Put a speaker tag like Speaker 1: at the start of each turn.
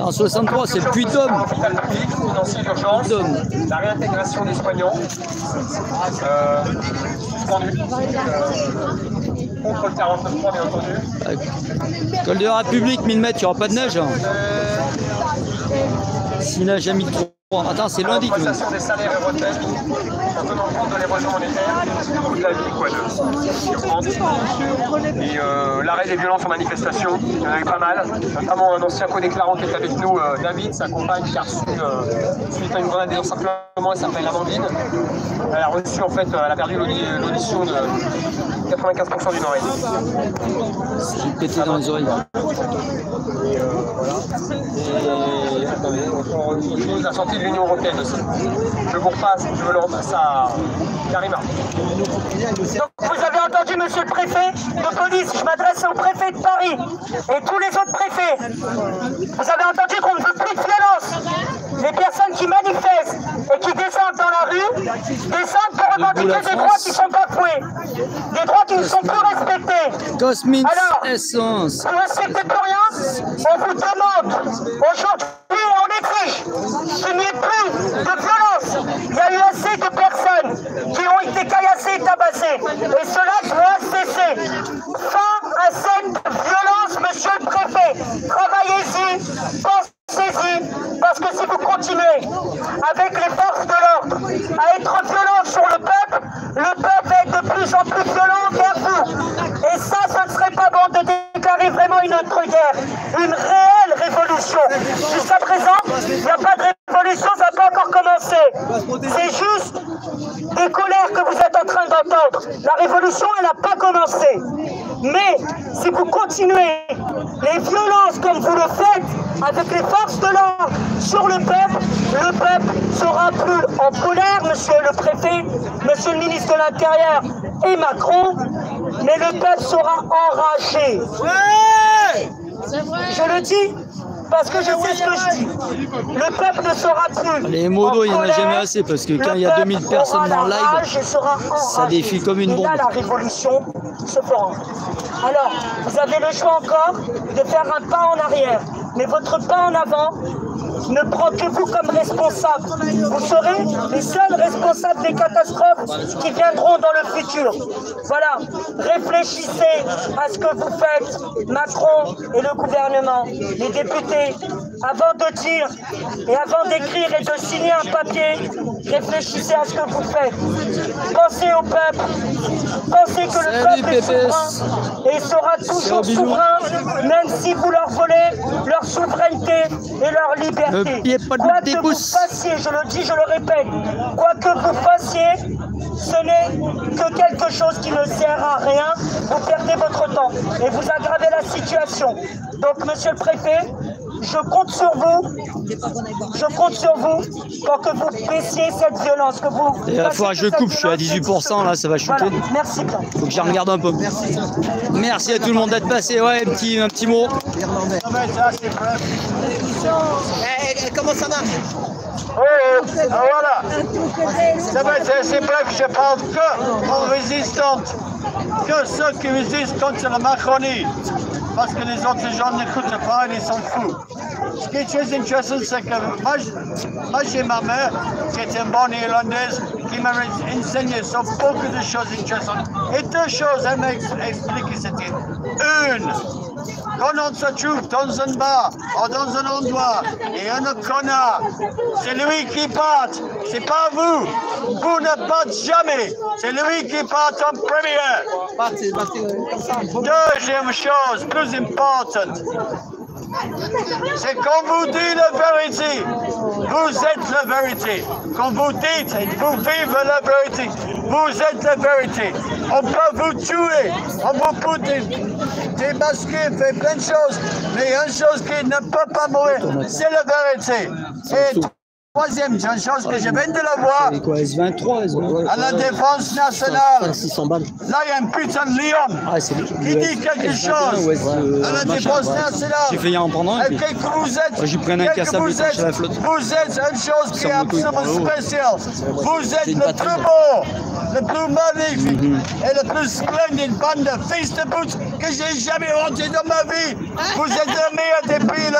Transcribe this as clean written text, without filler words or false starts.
Speaker 1: En 63, c'est le Puy-de-Dôme.
Speaker 2: Financier d'urgence, la réintégration des soignants, suspendu, contre le 49.3 bien entendu.
Speaker 1: École de la République, 1000 mètres, il n'y aura pas de neige. Hein. S'il n'a jamais mis trop. Attends, c'est lundi.
Speaker 2: Compensation des salaires et retraites, en tenant compte de l'érosion monétaire, coût de la vie, quoi, et l'arrêt des violences en manifestation, il y en a eu pas mal, notamment un ancien co-déclarant qui est avec nous, David, sa compagne, qui a reçu, suite à une grenade d'encerclement, elle s'appelle Amandine. Elle a reçu, en fait, elle a perdu l'audition de 95% d'une oreille.
Speaker 1: J'ai pété dans les oreilles.
Speaker 2: Voilà. Et attendez, encore autre chose, la sortie de l'Union Européenne aussi. Je vous repasse, je veux le repasser à Karima.
Speaker 3: Donc vous avez entendu monsieur le préfet de police, je m'adresse au préfet de Paris et tous les autres préfets. Vous avez entendu qu'on ne veut plus de violence. Les personnes qui manifestent et qui descendent dans la rue descendent pour revendiquer des droits qui sont bafoués, des droits qui ne sont plus respectés.
Speaker 1: Cosmine
Speaker 3: Alors,
Speaker 1: Essence.
Speaker 3: vous ne respectez plus rien, on vous demande aujourd'hui, on exige qu'il n'y ait plus de violence. Il y a eu assez de personnes qui ont été caillassées et tabassées. Et cela doit cesser. Fin à cette violence, monsieur le préfet. Travaillez-y, pensez-y, parce que si vous continuez avec les forces de l'ordre à être violents sur le peuple va être de plus en plus violent vers vous. Et ça ne serait pas bon de déclarer vraiment une autre guerre, une réelle révolution. Jusqu'à présent, il n'y a pas de révolution, ça n'a pas encore commencé. C'est juste des colères que vous êtes en train d'entendre. La révolution, elle n'a pas commencé. Mais si vous continuez les violences comme vous le faites avec les forces de l'ordre sur le peuple sera plus en colère, monsieur le préfet, monsieur le ministre de l'Intérieur et Macron, mais le peuple sera enragé. Ouais, je le dis parce que je sais ce que je dis. Le peuple ne sera plus.
Speaker 1: Les modos, il n'y en a jamais assez parce que quand il y a 2000 personnes dans le live, ça défile comme une bombe.
Speaker 3: Et là, la révolution se fera. Alors, vous avez le choix encore de faire un pas en arrière. Mais votre pas en avant ne prend que vous comme responsable. Vous serez les seuls responsables des catastrophes qui viendront dans le futur. Voilà, réfléchissez à ce que vous faites, Macron et le gouvernement, les députés, avant de dire et avant d'écrire et de signer un papier, réfléchissez à ce que vous faites. Pensez au peuple, pensez que le peuple est souverain et sera toujours souverain, même si vous leur volez leur souveraineté et leur liberté. Quoi que vous fassiez, je le dis, je le répète, quoi que vous fassiez, ce n'est que quelque chose qui ne sert à rien. Vous perdez votre temps et vous aggravez la situation. Donc, monsieur le préfet, je compte sur vous pour que vous baissiez cette violence. Que vous
Speaker 1: et la fois je coupe, je suis à 18%, là ça va chuter.
Speaker 3: Voilà. Merci bien.
Speaker 1: Faut que j'en regarde un peu. Merci à tout le monde d'être passé. Ouais, un petit mot.
Speaker 4: Comment ça marche?
Speaker 5: Oui, voilà. Ça va être assez bref, je parle que aux résistantes, que ceux qui résistent contre la Macronie. Parce que les autres gens n'écoutent pas et ils s'en foutent. Ce qui est très intéressant, c'est que moi j'ai ma mère, qui est une bonne irlandaise, qui m'a enseigné sur beaucoup de choses intéressantes. Et deux choses, elle m'a expliqué, c'était une. Quand on se trouve dans un bar ou dans un endroit et un connard, c'est lui qui part, c'est pas vous. Vous ne battez jamais, c'est lui qui part en premier. Deuxième chose, plus importante, c'est quand vous dites la vérité, vous êtes la vérité. Quand vous dites et vous vivez la vérité, vous êtes la vérité. On peut vous tuer, on vous peut démasquer, faire plein de choses, mais une chose qui ne peut pas mourir, c'est la vérité. Et troisième chose que je viens de la voir, à la défense nationale, là il y a un putain de lion qui dit quelque chose à la défense nationale.
Speaker 1: J'ai failli en prendre un. J'ai pris un incassable et touché la flotte.
Speaker 5: Vous êtes une chose qui est absolument spéciale. Vous êtes le plus beau, le plus magnifique et le plus splendide bande de fils de pute que j'ai jamais rencontré dans ma vie. Vous êtes le meilleur des pays.